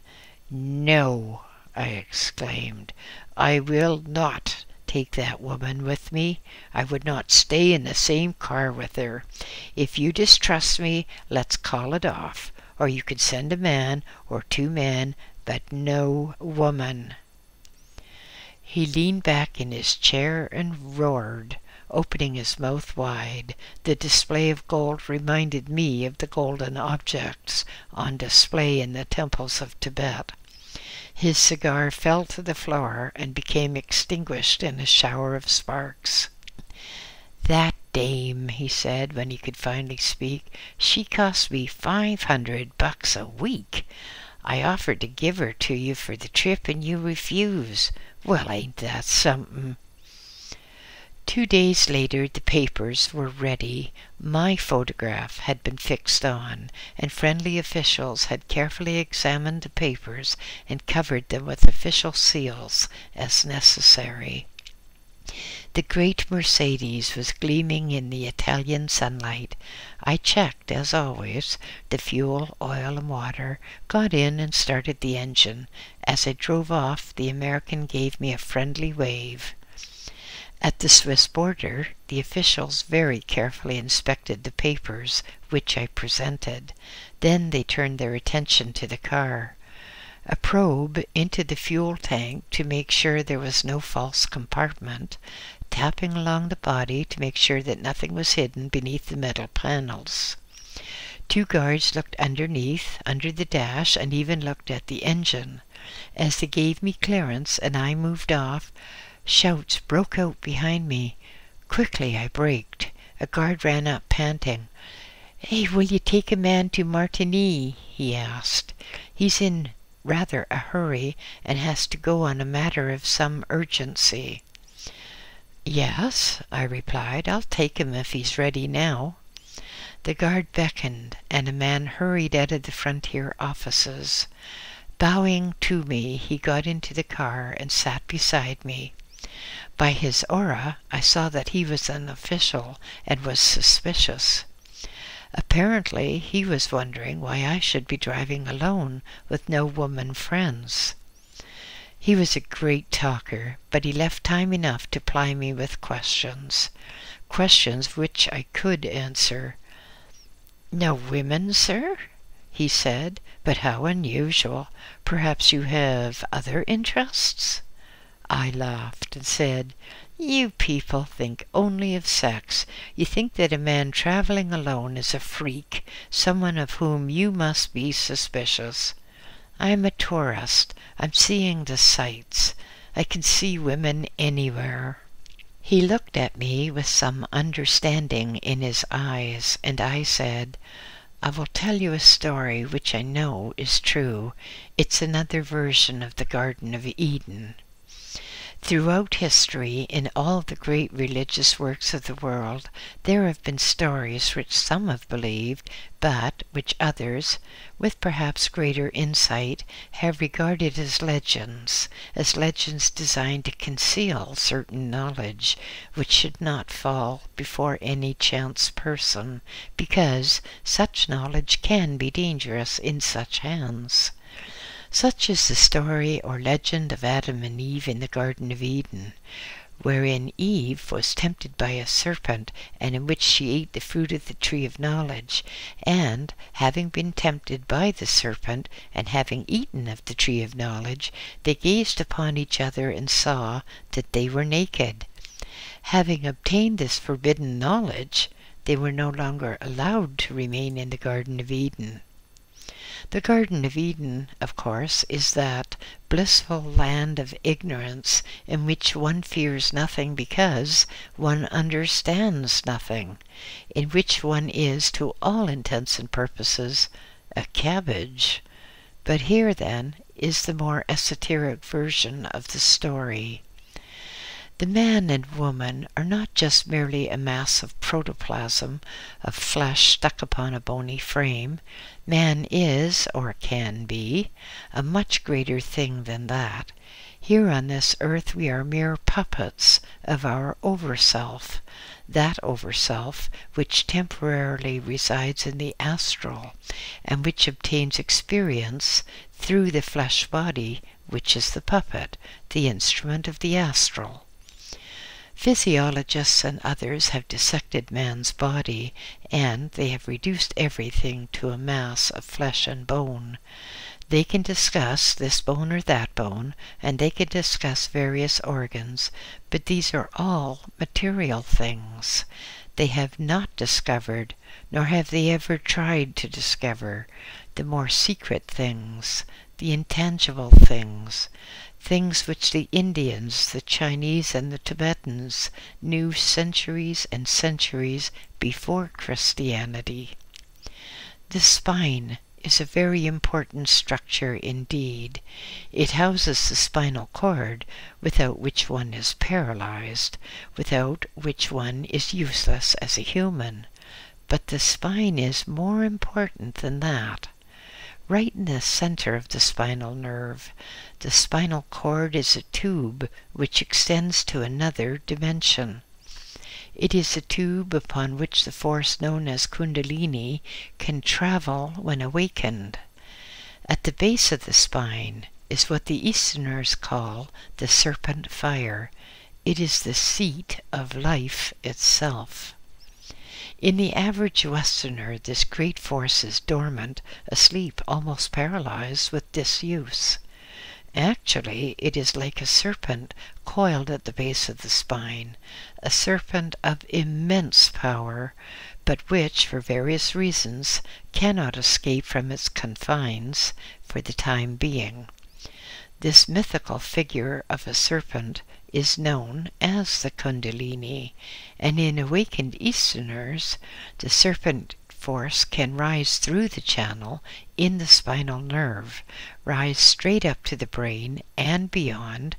"No," I exclaimed. "I will not take that woman with me. I would not stay in the same car with her. If you distrust me, let's call it off. Or you can send a man or two men, but no woman." He leaned back in his chair and roared, opening his mouth wide. The display of gold reminded me of the golden objects on display in the temples of Tibet. His cigar fell to the floor and became extinguished in a shower of sparks. "That dame," he said when he could finally speak, "she cost me $500 a week. I offered to give her to you for the trip and you refuse. Well, ain't that something?" 2 days later the papers were ready. My photograph had been fixed on, and friendly officials had carefully examined the papers and covered them with official seals as necessary. The great Mercedes was gleaming in the Italian sunlight. I checked, as always, the fuel, oil, and water, got in and started the engine. As I drove off, the American gave me a friendly wave. At the Swiss border, the officials very carefully inspected the papers, which I presented. Then they turned their attention to the car. A probe into the fuel tank to make sure there was no false compartment, tapping along the body to make sure that nothing was hidden beneath the metal panels. 2 guards looked underneath, under the dash, and even looked at the engine. As they gave me clearance and I moved off, shouts broke out behind me. Quickly I braked. A guard ran up, panting. "Hey, will you take a man to Martigny?" he asked. "He's in rather a hurry and has to go on a matter of some urgency." "Yes," I replied, "I'll take him if he's ready now." The guard beckoned, and a man hurried out of the frontier offices. Bowing to me, he got into the car and sat beside me. By his aura, I saw that he was an official and was suspicious. Apparently, he was wondering why I should be driving alone with no woman friends. He was a great talker, but he left time enough to ply me with questions which I could answer. "No women, sir?" he said. "But how unusual. Perhaps you have other interests?" I laughed and said, "You people think only of sex. You think that a man traveling alone is a freak, someone of whom you must be suspicious. I'm a tourist. I'm seeing the sights. I can see women anywhere." He looked at me with some understanding in his eyes, and I said, "I will tell you a story which I know is true. It's another version of the Garden of Eden. Throughout history, in all the great religious works of the world, there have been stories which some have believed, but which others, with perhaps greater insight, have regarded as legends designed to conceal certain knowledge which should not fall before any chance person, because such knowledge can be dangerous in such hands. Such is the story or legend of Adam and Eve in the Garden of Eden, wherein Eve was tempted by a serpent, and in which she ate the fruit of the tree of knowledge, and, having been tempted by the serpent, and having eaten of the tree of knowledge, they gazed upon each other and saw that they were naked. Having obtained this forbidden knowledge, they were no longer allowed to remain in the Garden of Eden. The Garden of Eden, of course, is that blissful land of ignorance in which one fears nothing because one understands nothing, in which one is, to all intents and purposes, a cabbage. But here, then, is the more esoteric version of the story. The man and woman are not just merely a mass of protoplasm, of flesh stuck upon a bony frame. Man is, or can be, a much greater thing than that. Here on this earth we are mere puppets of our overself, that overself which temporarily resides in the astral, and which obtains experience through the flesh body, which is the puppet, the instrument of the astral. Physiologists and others have dissected man's body, and they have reduced everything to a mass of flesh and bone. They can discuss this bone or that bone, and they can discuss various organs, but these are all material things. They have not discovered, nor have they ever tried to discover, the more secret things, the intangible things, things which the Indians, the Chinese, and the Tibetans knew centuries and centuries before Christianity. The spine is a very important structure indeed. It houses the spinal cord, without which one is paralyzed, without which one is useless as a human. But the spine is more important than that. Right in the center of the spinal nerve, the spinal cord is a tube which extends to another dimension. It is a tube upon which the force known as Kundalini can travel when awakened. At the base of the spine is what the Easterners call the serpent fire. It is the seat of life itself. In the average Westerner, this great force is dormant, asleep, almost paralyzed with disuse. Actually, it is like a serpent coiled at the base of the spine, a serpent of immense power, but which, for various reasons, cannot escape from its confines for the time being. This mythical figure of a serpent is known as the Kundalini, and in awakened Easterners, the serpent force can rise through the channel in the spinal nerve, rise straight up to the brain and beyond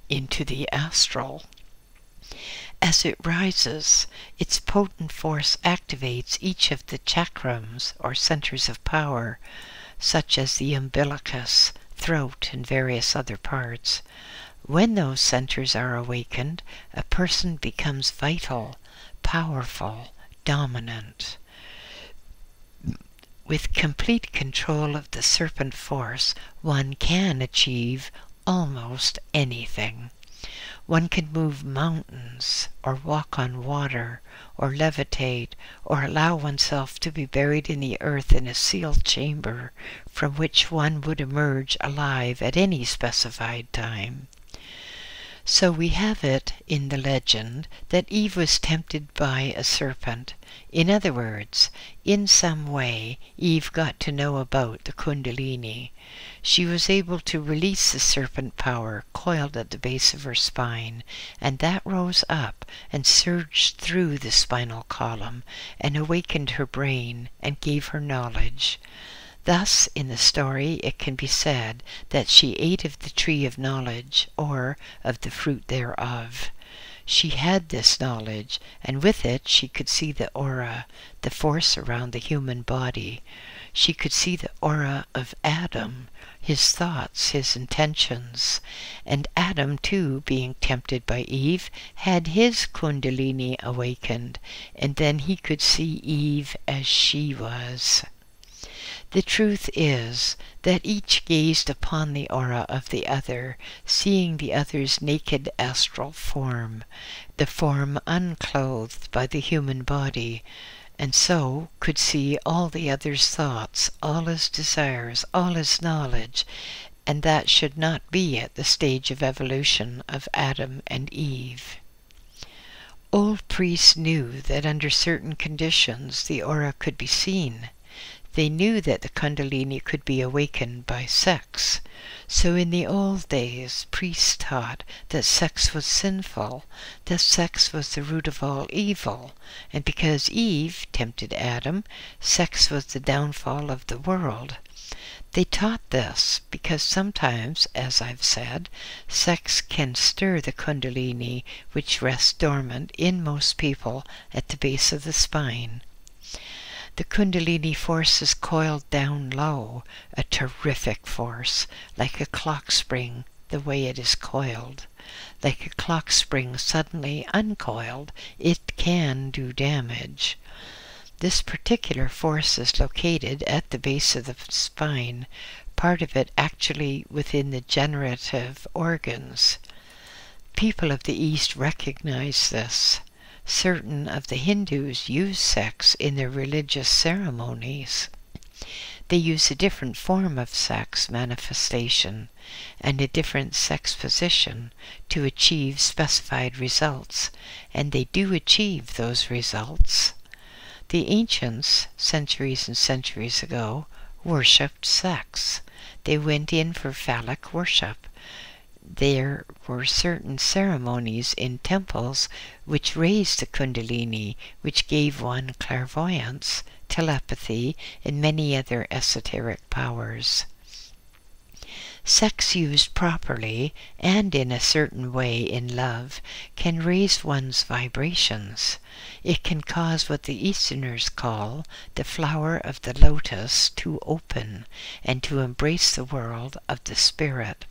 into the astral. As it rises, its potent force activates each of the chakrams, or centers of power, such as the umbilicus, throat, and various other parts. When those centers are awakened, a person becomes vital, powerful, dominant. With complete control of the serpent force, one can achieve almost anything. One can move mountains, or walk on water, or levitate, or allow oneself to be buried in the earth in a sealed chamber from which one would emerge alive at any specified time. So we have it in the legend that Eve was tempted by a serpent. In other words, in some way, Eve got to know about the Kundalini. She was able to release the serpent power coiled at the base of her spine, and that rose up and surged through the spinal column and awakened her brain and gave her knowledge. Thus, in the story, it can be said that she ate of the tree of knowledge, or of the fruit thereof. She had this knowledge, and with it she could see the aura, the force around the human body. She could see the aura of Adam, his thoughts, his intentions. And Adam, too, being tempted by Eve, had his Kundalini awakened, and then he could see Eve as she was. The truth is that each gazed upon the aura of the other, seeing the other's naked astral form, the form unclothed by the human body, and so could see all the other's thoughts, all his desires, all his knowledge, and that should not be at the stage of evolution of Adam and Eve. Old priests knew that under certain conditions the aura could be seen. They knew that the Kundalini could be awakened by sex. So in the old days, priests taught that sex was sinful, that sex was the root of all evil, and because Eve tempted Adam, sex was the downfall of the world. They taught this because sometimes, as I've said, sex can stir the Kundalini, which rests dormant in most people at the base of the spine. The Kundalini force is coiled down low, a terrific force, like a clock spring the way it is coiled. Like a clock spring suddenly uncoiled, it can do damage. This particular force is located at the base of the spine, part of it actually within the generative organs. People of the East recognize this. Certain of the Hindus use sex in their religious ceremonies. They use a different form of sex manifestation and a different sex position to achieve specified results, and they do achieve those results. The ancients, centuries and centuries ago, worshipped sex. They went in for phallic worship. There were certain ceremonies in temples which raised the Kundalini, which gave one clairvoyance, telepathy, and many other esoteric powers. Sex used properly, and in a certain way in love, can raise one's vibrations. It can cause what the Easterners call the flower of the lotus to open, and to embrace the world of the spirit.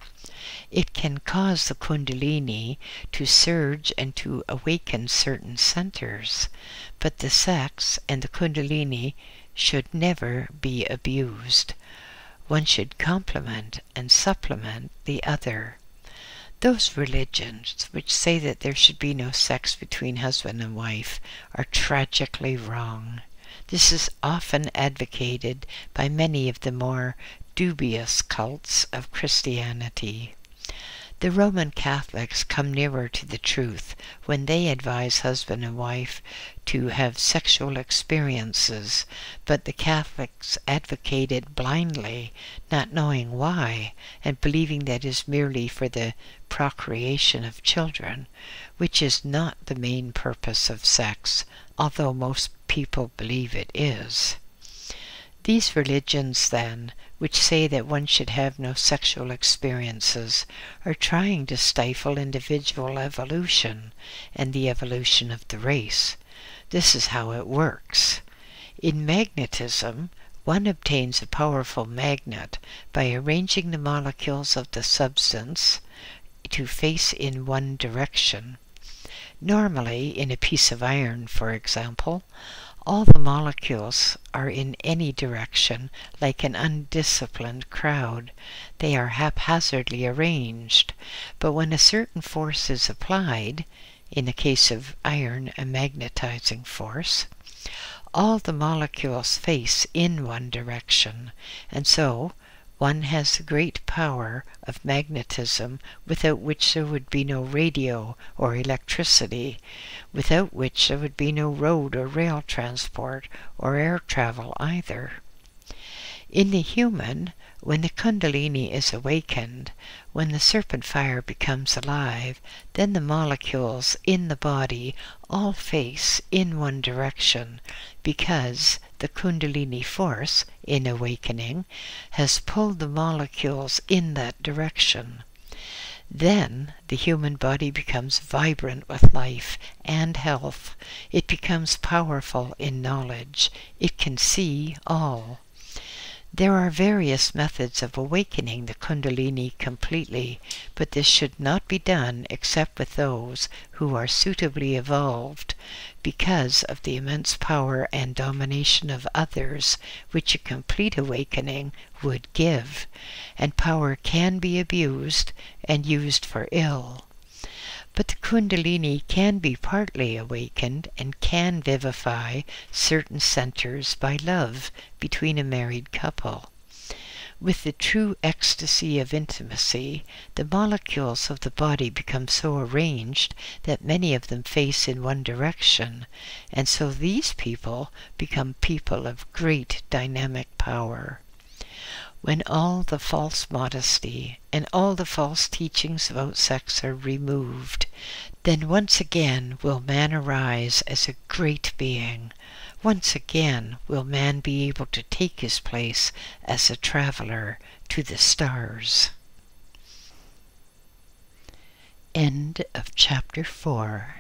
It can cause the Kundalini to surge and to awaken certain centers, but the sex and the Kundalini should never be abused. One should complement and supplement the other. Those religions which say that there should be no sex between husband and wife are tragically wrong. This is often advocated by many of the more dubious cults of Christianity. The Roman Catholics come nearer to the truth when they advise husband and wife to have sexual experiences, but the Catholics advocate it blindly, not knowing why, and believing that it is merely for the procreation of children, which is not the main purpose of sex, although most people believe it is. These religions, then, which say that one should have no sexual experiences, are trying to stifle individual evolution and the evolution of the race. This is how it works. In magnetism, one obtains a powerful magnet by arranging the molecules of the substance to face in one direction. Normally, in a piece of iron, for example, all the molecules are in any direction, like an undisciplined crowd. They are haphazardly arranged, but when a certain force is applied, in the case of iron a magnetizing force, all the molecules face in one direction, and so one has the great power of magnetism, without which there would be no radio or electricity, without which there would be no road or rail transport or air travel either. In the human, when the Kundalini is awakened, when the serpent fire becomes alive, then the molecules in the body all face in one direction, because the Kundalini force, in awakening, has pulled the molecules in that direction. Then the human body becomes vibrant with life and health. It becomes powerful in knowledge. It can see all. There are various methods of awakening the Kundalini completely, but this should not be done except with those who are suitably evolved, because of the immense power and domination of others which a complete awakening would give, and power can be abused and used for ill. But the Kundalini can be partly awakened and can vivify certain centers by love between a married couple. With the true ecstasy of intimacy, the molecules of the body become so arranged that many of them face in one direction, and so these people become people of great dynamic power. When all the false modesty and all the false teachings about sex are removed, then once again will man arise as a great being. Once again will man be able to take his place as a traveler to the stars. End of chapter 4.